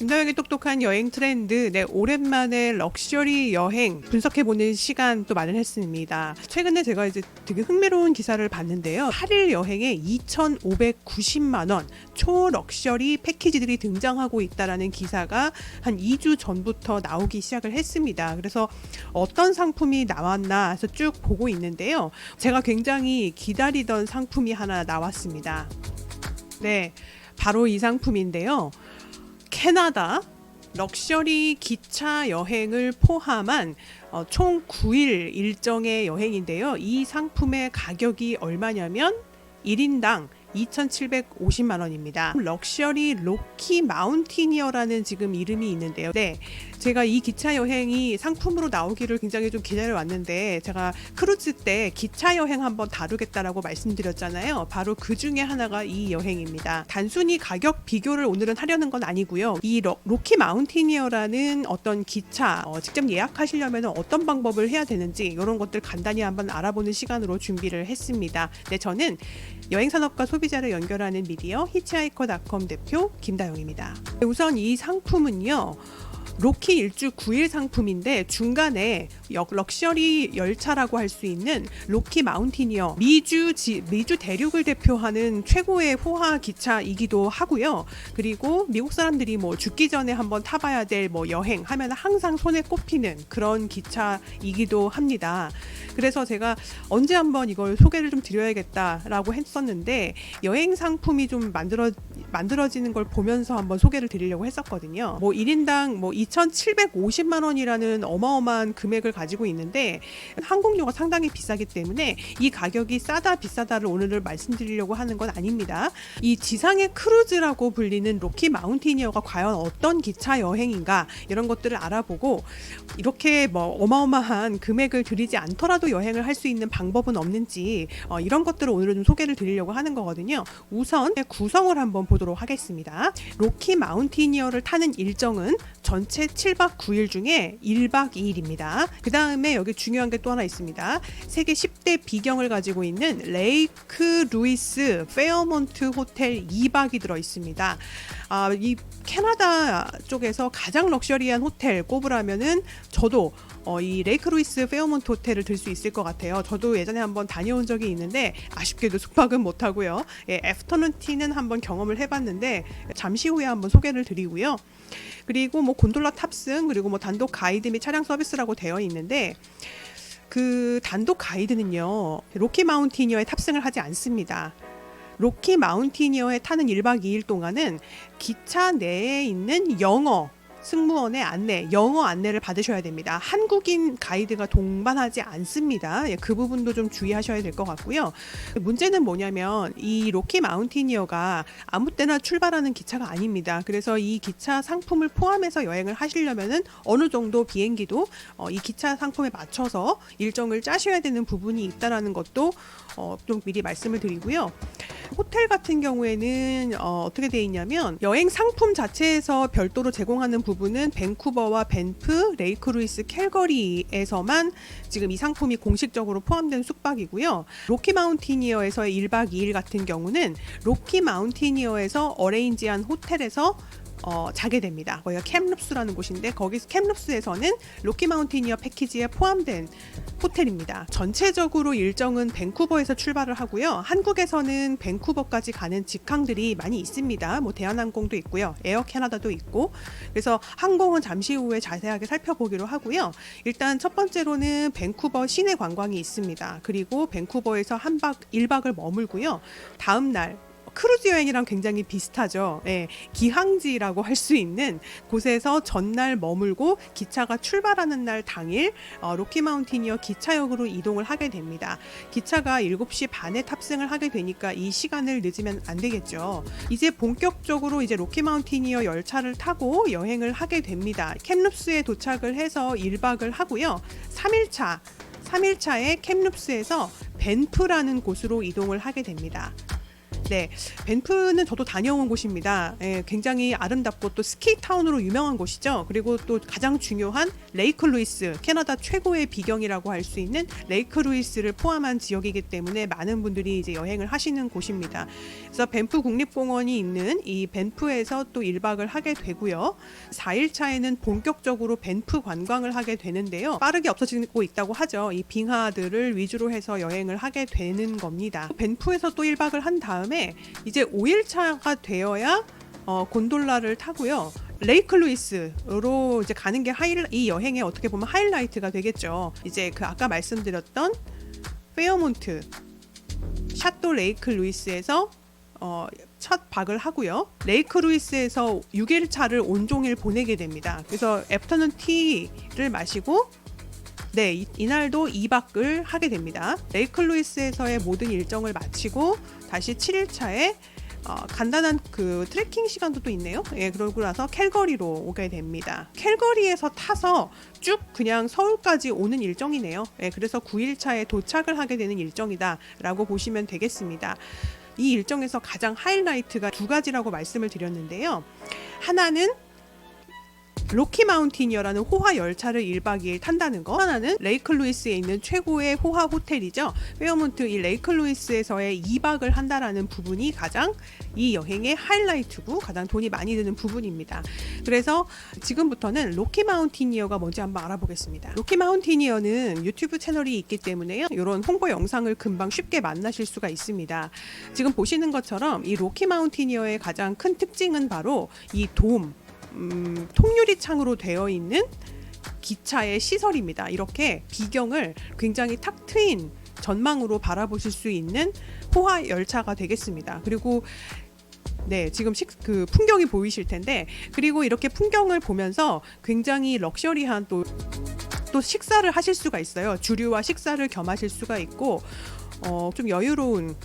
김다영의 똑똑한 여행 트렌드. 네, 오랜만에 럭셔리 여행 분석해보는 시간 또 마련했습니다. 최근에 제가 이제 되게 흥미로운 기사를 봤는데요. 8일 여행에 2,590만 원 초럭셔리 패키지들이 등장하고 있다라는 기사가 한 2주 전부터 나오기 시작을 했습니다. 그래서 어떤 상품이 나왔나 해서 쭉 보고 있는데요. 제가 굉장히 기다리던 상품이 하나 나왔습니다. 네, 바로 이 상품인데요. 캐나다 럭셔리 기차 여행을 포함한 총 9일 일정의 여행인데요. 이 상품의 가격이 얼마냐면 1인당 2,750만 원입니다. 럭셔리 로키 마운티니어라는 지금 이름이 있는데요. 네, 제가 이 기차 여행이 상품으로 나오기를 굉장히 좀 기다려 왔는데, 제가 크루즈 때 기차 여행 한번 다루겠다라고 말씀드렸잖아요. 바로 그 중에 하나가 이 여행입니다. 단순히 가격 비교를 오늘은 하려는 건 아니고요. 이 로키 마운티니어라는 어떤 기차 직접 예약하시려면 어떤 방법을 해야 되는지 이런 것들 간단히 한번 알아보는 시간으로 준비를 했습니다. 네, 저는 여행산업과 소비자를 연결하는 미디어 히치하이커닷컴 대표 김다영입니다. 우선 이 상품은요, 로키 일주 9일 상품인데 중간에 럭셔리 열차라고 할 수 있는 로키 마운티니어, 미주 대륙을 대표하는 최고의 호화 기차이기도 하고요. 그리고 미국 사람들이 뭐 죽기 전에 한번 타봐야 될 뭐 여행 하면 항상 손에 꼽히는 그런 기차이기도 합니다. 그래서 제가 언제 한번 이걸 소개를 좀 드려야겠다라고 했었는데, 여행 상품이 좀 만들어지는 걸 보면서 한번 소개를 드리려고 했었거든요. 뭐 1인당 뭐 2,750만 원이라는 어마어마한 금액을 가지고 있는데, 항공료가 상당히 비싸기 때문에 이 가격이 싸다 비싸다를 오늘 말씀드리려고 하는 건 아닙니다. 이 지상의 크루즈라고 불리는 로키 마운티니어가 과연 어떤 기차 여행인가, 이런 것들을 알아보고 이렇게 뭐 어마어마한 금액을 들이지 않더라도 여행을 할 수 있는 방법은 없는지 이런 것들을 오늘은 좀 소개를 드리려고 하는 거거든요. 우선 구성을 한번 보도록 하겠습니다. 로키 마운티니어를 타는 일정은 전체 7박 9일 중에 1박 2일입니다. 그 다음에 여기 중요한 게 또 하나 있습니다. 세계 10대 비경을 가지고 있는 레이크 루이스 페어몬트 호텔 2박이 들어 있습니다. 이 캐나다 쪽에서 가장 럭셔리한 호텔 꼽으라면은 저도 이 레이크 루이스 페어몬트 호텔을 들 수 있을 것 같아요. 저도 예전에 한번 다녀온 적이 있는데 아쉽게도 숙박은 못하고요. 애프터눈 티는 한번 경험을 해봤는데 잠시 후에 한번 소개를 드리고요. 그리고 뭐 곤돌라 탑승, 그리고 뭐 단독 가이드 및 차량 서비스라고 되어 있는데, 그 단독 가이드는요, 로키 마운티니어에 탑승을 하지 않습니다. 로키 마운티니어에 타는 1박 2일 동안은 기차 내에 있는 승무원의 영어 안내를 받으셔야 됩니다. 한국인 가이드가 동반하지 않습니다. 그 부분도 좀 주의하셔야 될 것 같고요. 문제는 뭐냐면 이 로키 마운티니어가 아무 때나 출발하는 기차가 아닙니다. 그래서 이 기차 상품을 포함해서 여행을 하시려면은 어느 정도 비행기도 이 기차 상품에 맞춰서 일정을 짜셔야 되는 부분이 있다라는 것도 좀 미리 말씀을 드리고요. 호텔 같은 경우에는 어떻게 되어 있냐면, 여행 상품 자체에서 별도로 제공하는 부분은 밴쿠버와 밴프, 레이크 루이스, 캘거리에서만 지금 이 상품이 공식적으로 포함된 숙박이고요. 로키 마운티니어에서의 1박 2일 같은 경우는 로키 마운티니어에서 어레인지한 호텔에서 자게 됩니다. 거기가 캠룹스라는 곳인데, 거기서 캠룹스에서는 로키 마운티니어 패키지에 포함된 호텔입니다. 전체적으로 일정은 밴쿠버에서 출발을 하고요. 한국에서는 밴쿠버까지 가는 직항들이 많이 있습니다. 뭐 대한항공도 있고요, 에어 캐나다도 있고. 그래서 항공은 잠시 후에 자세하게 살펴보기로 하고요. 일단 첫 번째로는 밴쿠버 시내 관광이 있습니다. 그리고 밴쿠버에서 1박을 머물고요. 다음 날 크루즈 여행이랑 굉장히 비슷하죠. 기항지라고 할 수 있는 곳에서 전날 머물고 기차가 출발하는 날 당일 로키 마운티니어 기차역으로 이동을 하게 됩니다. 기차가 7시 반에 탑승을 하게 되니까 이 시간을 늦으면 안 되겠죠. 이제 본격적으로 이제 로키 마운티니어 열차를 타고 여행을 하게 됩니다. 캠룹스에 도착을 해서 1박을 하고요. 3일차에 캠룹스에서 밴프라는 곳으로 이동을 하게 됩니다. 네, 밴프는 저도 다녀온 곳입니다. 예, 굉장히 아름답고 또 스키 타운으로 유명한 곳이죠. 그리고 또 가장 중요한 레이크 루이스, 캐나다 최고의 비경이라고 할 수 있는 레이크 루이스를 포함한 지역이기 때문에 많은 분들이 이제 여행을 하시는 곳입니다. 그래서 밴프 국립공원이 있는 이 밴프에서 또 1박을 하게 되고요. 4일차에는 본격적으로 밴프 관광을 하게 되는데요. 빠르게 없어지고 있다고 하죠. 이 빙하들을 위주로 해서 여행을 하게 되는 겁니다. 밴프에서 또 1박을 한 다음에 이제 5일차가 되어야 곤돌라를 타고요. 레이크 루이스로 이제 가는 게 이 여행의 어떻게 보면 하이라이트가 되겠죠. 이제 그 아까 말씀드렸던 페어몬트 샤또 레이크 루이스에서 첫 박을 하고요. 레이크 루이스에서 6일차를 온종일 보내게 됩니다. 그래서 애프터눈 티를 마시고 네, 이날도 2박을 하게 됩니다. 레이크 루이스에서의 모든 일정을 마치고 다시 7일차에 간단한 그 트레킹 시간도 또 있네요. 예, 그러고 나서 캘거리로 오게 됩니다. 캘거리에서 타서 쭉 그냥 서울까지 오는 일정이네요. 예, 그래서 9일차에 도착을 하게 되는 일정이다라고 보시면 되겠습니다. 이 일정에서 가장 하이라이트가 2가지라고 말씀을 드렸는데요. 하나는 로키 마운틴이어라는 호화 열차를 1박 2일 탄다는 거, 하나는 레이크 루이스에 있는 최고의 호화 호텔이죠. 페어몬트 이 레이크 루이스에서의 2박을 한다라는 부분이 가장 이 여행의 하이라이트고 가장 돈이 많이 드는 부분입니다. 그래서 지금부터는 로키 마운틴이어가 뭔지 한번 알아보겠습니다. 로키 마운틴이어는 유튜브 채널이 있기 때문에요. 이런 홍보 영상을 금방 쉽게 만나실 수가 있습니다. 지금 보시는 것처럼 이 로키 마운틴이어의 가장 큰 특징은 바로 이 통유리 창으로 되어 있는 기차의 시설입니다. 이렇게 비경을 굉장히 탁 트인 전망으로 바라보실 수 있는 호화 열차가 되겠습니다. 그리고 네, 지금 그 풍경이 보이실 텐데, 그리고 이렇게 풍경을 보면서 굉장히 럭셔리한 또 식사를 하실 수가 있어요. 주류와 식사를 겸하실 수가 있고 좀 여유로운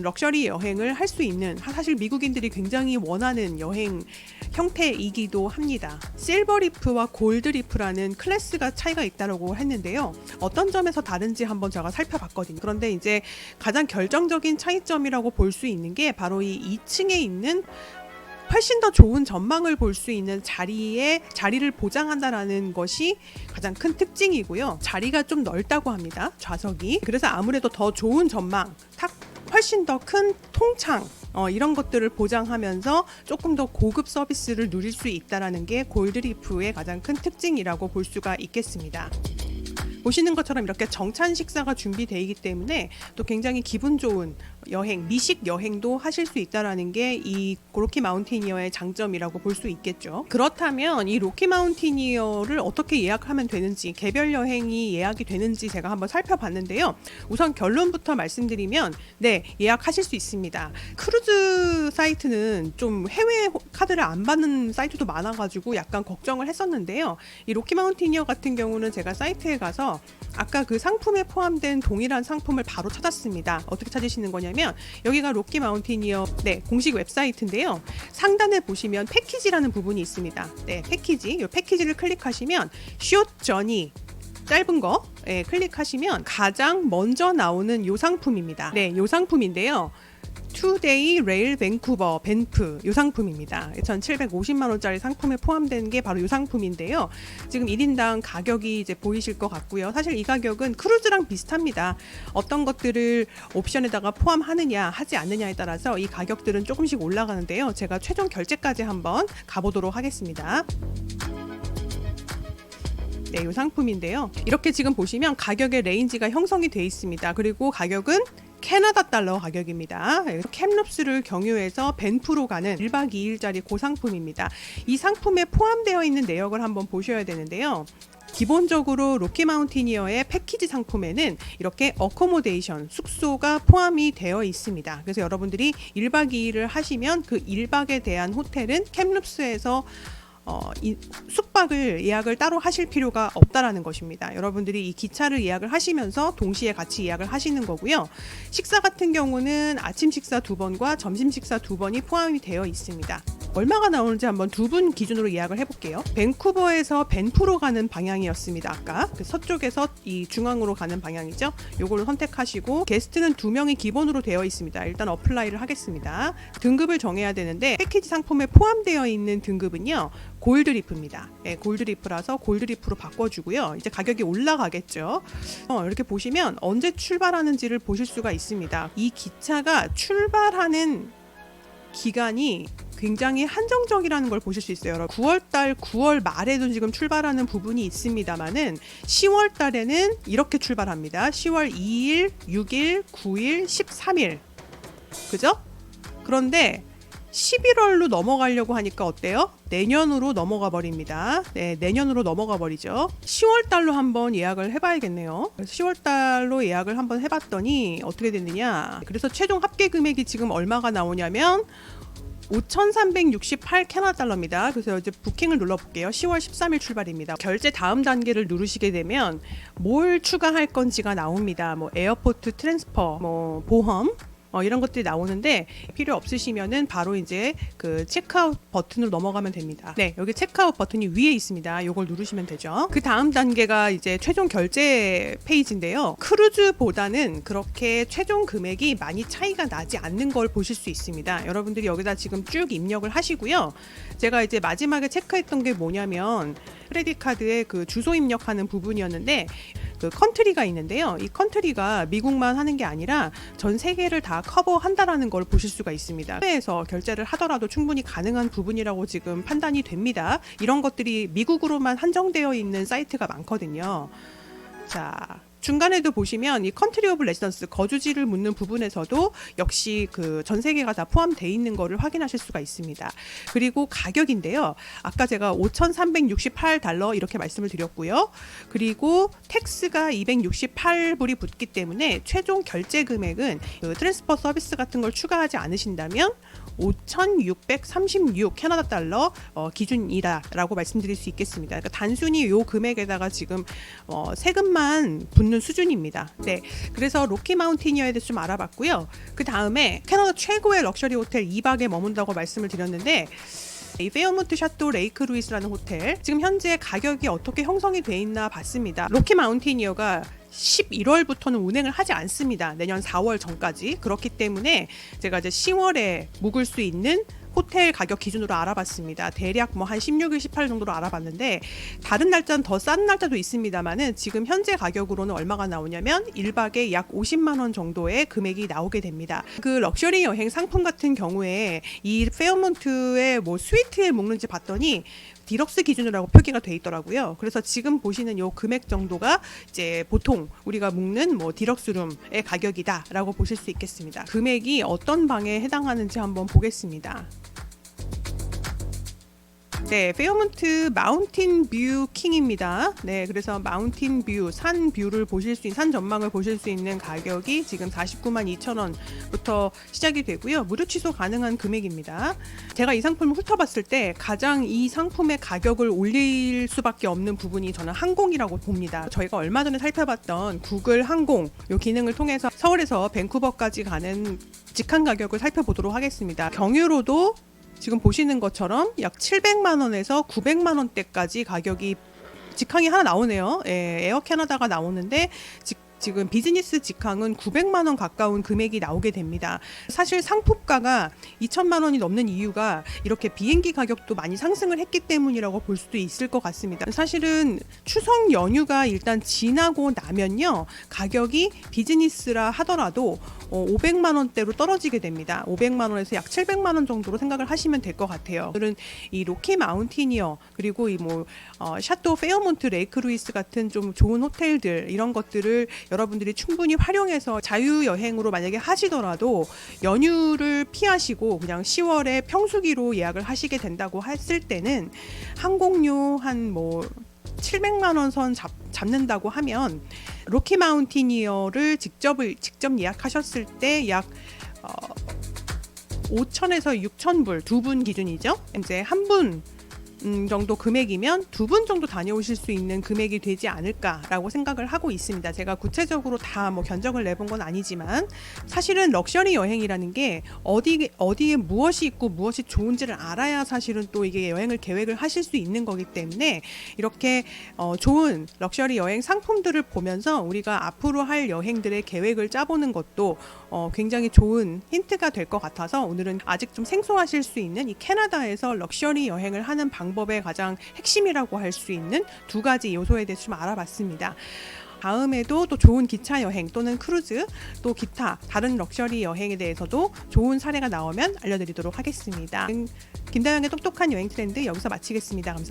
럭셔리 여행을 할 수 있는, 사실 미국인들이 굉장히 원하는 여행 형태이기도 합니다. 실버리프와 골드리프라는 클래스가 차이가 있다고 했는데요. 어떤 점에서 다른지 한번 제가 살펴봤거든요. 그런데 이제 가장 결정적인 차이점이라고 볼 수 있는 게 바로 이 2층에 있는 훨씬 더 좋은 전망을 볼 수 있는 자리를 보장한다라는 것이 가장 큰 특징이고요. 자리가 좀 넓다고 합니다. 좌석이. 그래서 아무래도 더 좋은 전망, 훨씬 더 큰 통창 이런 것들을 보장하면서 조금 더 고급 서비스를 누릴 수 있다는 게 골드리프의 가장 큰 특징이라고 볼 수가 있겠습니다. 보시는 것처럼 이렇게 정찬 식사가 준비되어 있기 때문에 또 굉장히 기분 좋은 여행, 미식 여행도 하실 수 있다는 게 이 로키 마운티니어의 장점이라고 볼 수 있겠죠. 그렇다면 이 로키 마운티니어를 어떻게 예약하면 되는지, 개별 여행이 예약이 되는지 제가 한번 살펴봤는데요. 우선 결론부터 말씀드리면 네, 예약하실 수 있습니다. 크루즈 사이트는 좀 해외 카드를 안 받는 사이트도 많아가지고 약간 걱정을 했었는데요. 이 로키 마운티니어 같은 경우는 제가 사이트에 가서 아까 그 상품에 포함된 동일한 상품을 바로 찾았습니다. 어떻게 찾으시는 거냐면 여기가 로키 마운티니어 공식 웹사이트인데요. 상단에 보시면 패키지라는 부분이 있습니다. 네, 패키지. 이 패키지를 클릭하시면 숏 저니 짧은 거 클릭하시면 가장 먼저 나오는 요 상품입니다. 네, 요 상품인데요. 투데이 레일 밴쿠버 밴프 이 상품입니다. 2,750만 원짜리 상품에 포함된 게 바로 이 상품인데요. 지금 1인당 가격이 이제 보이실 것 같고요. 사실 이 가격은 크루즈랑 비슷합니다. 어떤 것들을 옵션에다가 포함하느냐 하지 않느냐에 따라서 이 가격들은 조금씩 올라가는데요. 제가 최종 결제까지 한번 가보도록 하겠습니다. 네, 이 상품인데요. 이렇게 지금 보시면 가격의 레인지가 형성이 되어 있습니다. 그리고 가격은 캐나다 달러 가격입니다. 캡룹스를 경유해서 밴프로 가는 1박 2일짜리 그 상품입니다. 이 상품에 포함되어 있는 내역을 한번 보셔야 되는데요. 기본적으로 로키 마운티니어의 패키지 상품에는 이렇게 어코모데이션, 숙소가 포함이 되어 있습니다. 그래서 여러분들이 1박 2일을 하시면 그 1박에 대한 호텔은 캡룹스에서 숙박을 예약을 따로 하실 필요가 없다라는 것입니다. 여러분들이 이 기차를 예약을 하시면서 동시에 같이 예약을 하시는 거고요. 식사 같은 경우는 아침 식사 2번과 점심 식사 2번이 포함이 되어 있습니다. 얼마가 나오는지 한번 두 분 기준으로 예약을 해볼게요. 밴쿠버에서 밴프로 가는 방향이었습니다. 아까 그 서쪽에서 이 중앙으로 가는 방향이죠. 요걸로 선택하시고 게스트는 2명이 기본으로 되어 있습니다. 일단 어플라이를 하겠습니다. 등급을 정해야 되는데 패키지 상품에 포함되어 있는 등급은요 골드리프입니다. 네, 골드리프라서 골드리프로 바꿔주고요. 이제 가격이 올라가겠죠. 이렇게 보시면 언제 출발하는지를 보실 수가 있습니다. 이 기차가 출발하는 기간이 굉장히 한정적이라는 걸 보실 수 있어요. 9월달 9월 말에도 지금 출발하는 부분이 있습니다만은 10월 달에는 이렇게 출발합니다. 10월 2일, 6일, 9일, 13일. 그죠? 그런데 11월로 넘어가려고 하니까 어때요? 내년으로 넘어가 버립니다. 네, 내년으로 넘어가 버리죠. 10월 달로 한번 예약을 해봐야겠네요. 10월 달로 예약을 한번 해봤더니 어떻게 됐느냐. 그래서 최종 합계 금액이 지금 얼마가 나오냐면 5,368 캐나다 달러입니다. 그래서 이제 부킹을 눌러볼게요. 10월 13일 출발입니다. 결제 다음 단계를 누르시게 되면 뭘 추가할 건지가 나옵니다. 뭐 에어포트 트랜스퍼, 뭐 보험, 이런 것들이 나오는데 필요 없으시면은 바로 이제 그 체크아웃 버튼으로 넘어가면 됩니다. 네, 여기 체크아웃 버튼이 위에 있습니다. 요걸 누르시면 되죠. 그 다음 단계가 이제 최종 결제 페이지인데요. 크루즈보다는 그렇게 최종 금액이 많이 차이가 나지 않는 걸 보실 수 있습니다. 여러분들이 여기다 지금 쭉 입력을 하시고요. 제가 이제 마지막에 체크했던 게 뭐냐면 크레딧 카드에 그 주소 입력하는 부분이었는데 그 컨트리가 있는데요. 이 컨트리가 미국만 하는 게 아니라 전 세계를 다 커버한다라는 걸 보실 수가 있습니다. 해외에서 결제를 하더라도 충분히 가능한 부분이라고 지금 판단이 됩니다. 이런 것들이 미국으로만 한정되어 있는 사이트가 많거든요. 자, 중간에도 보시면 이 컨트리 오브 레지던스 거주지를 묻는 부분에서도 역시 그 전 세계가 다 포함되어 있는 거를 확인하실 수가 있습니다. 그리고 가격인데요. 아까 제가 5,368달러 이렇게 말씀을 드렸고요. 그리고 텍스가 268불이 붙기 때문에 최종 결제 금액은 그 트랜스퍼 서비스 같은 걸 추가하지 않으신다면 5,636 캐나다 달러 기준이다라고 말씀드릴 수 있겠습니다. 그러니까 단순히 이 금액에다가 지금 세금만 붙는 수준입니다. 네, 그래서 로키 마운티니어에 대해서 좀 알아봤고요. 그 다음에 캐나다 최고의 럭셔리 호텔 2박에 머문다고 말씀을 드렸는데 이 페어몬트 샤또 레이크 루이스라는 호텔 지금 현재 가격이 어떻게 형성이 돼 있나 봤습니다. 로키 마운티니어가 11월부터는 운행을 하지 않습니다. 내년 4월 전까지. 그렇기 때문에 제가 이제 10월에 묵을 수 있는 호텔 가격 기준으로 알아봤습니다. 대략 뭐 한 16일, 18일 정도로 알아봤는데 다른 날짜는 더 싼 날짜도 있습니다만은 지금 현재 가격으로는 얼마가 나오냐면 1박에 약 50만 원 정도의 금액이 나오게 됩니다. 그 럭셔리 여행 상품 같은 경우에 이 페어몬트의 뭐 스위트에 묵는지 봤더니 디럭스 기준으로 표기가 돼 있더라고요. 그래서 지금 보시는 요 금액 정도가 이제 보통 우리가 묵는 뭐 디럭스룸의 가격이다라고 보실 수 있겠습니다. 금액이 어떤 방에 해당하는지 한번 보겠습니다. 네, 페어몬트 마운틴 뷰 킹입니다. 네, 그래서 마운틴 뷰, 산 뷰를 보실 수 있는, 산 전망을 보실 수 있는 가격이 지금 49만 2천 원부터 시작이 되고요. 무료 취소 가능한 금액입니다. 제가 이 상품을 훑어봤을 때 가장 이 상품의 가격을 올릴 수밖에 없는 부분이 저는 항공이라고 봅니다. 저희가 얼마 전에 살펴봤던 구글 항공 이 기능을 통해서 서울에서 밴쿠버까지 가는 직항 가격을 살펴보도록 하겠습니다. 경유로도 지금 보시는 것처럼 약 700만 원에서 900만 원대까지 가격이 직항이 하나 나오네요. 예, 에어 캐나다가 나오는데 지금 비즈니스 직항은 900만 원 가까운 금액이 나오게 됩니다. 사실 상품가가 2천만 원이 넘는 이유가 이렇게 비행기 가격도 많이 상승을 했기 때문이라고 볼 수도 있을 것 같습니다. 사실은 추석 연휴가 일단 지나고 나면요. 가격이 비즈니스라 하더라도 500만 원대로 떨어지게 됩니다. 500만 원에서 약 700만 원 정도로 생각을 하시면 될 것 같아요. 오늘은 이 로키 마운티니어 그리고 이 뭐 샤또 페어몬트 레이크 루이스 같은 좀 좋은 호텔들 이런 것들을 여러분들이 충분히 활용해서 자유여행으로 만약에 하시더라도 연휴를 피하시고 그냥 10월에 평수기로 예약을 하시게 된다고 했을 때는 항공료 한 뭐 700만 원 선 잡는다고 하면 로키 마운티니어를 직접 예약하셨을 때 약 5천에서 6천 불 두 분 기준이죠. 이제 한 분 정도 금액이면 2분 정도 다녀오실 수 있는 금액이 되지 않을까라고 생각을 하고 있습니다. 제가 구체적으로 다 뭐 견적을 내본 건 아니지만 사실은 럭셔리 여행이라는 게 어디에 무엇이 있고 무엇이 좋은지를 알아야 사실은 또 이게 여행을 계획을 하실 수 있는 거기 때문에 이렇게 좋은 럭셔리 여행 상품들을 보면서 우리가 앞으로 할 여행들의 계획을 짜보는 것도 굉장히 좋은 힌트가 될 것 같아서 오늘은 아직 좀 생소하실 수 있는 이 캐나다에서 럭셔리 여행을 하는 방법의 가장 핵심이라고 할 수 있는 2가지 요소에 대해서 좀 알아봤습니다. 다음에도 또 좋은 기차 여행 또는 크루즈 또 기타 다른 럭셔리 여행에 대해서도 좋은 사례가 나오면 알려드리도록 하겠습니다. 김다영의 똑똑한 여행 트렌드 여기서 마치겠습니다. 감사합니다.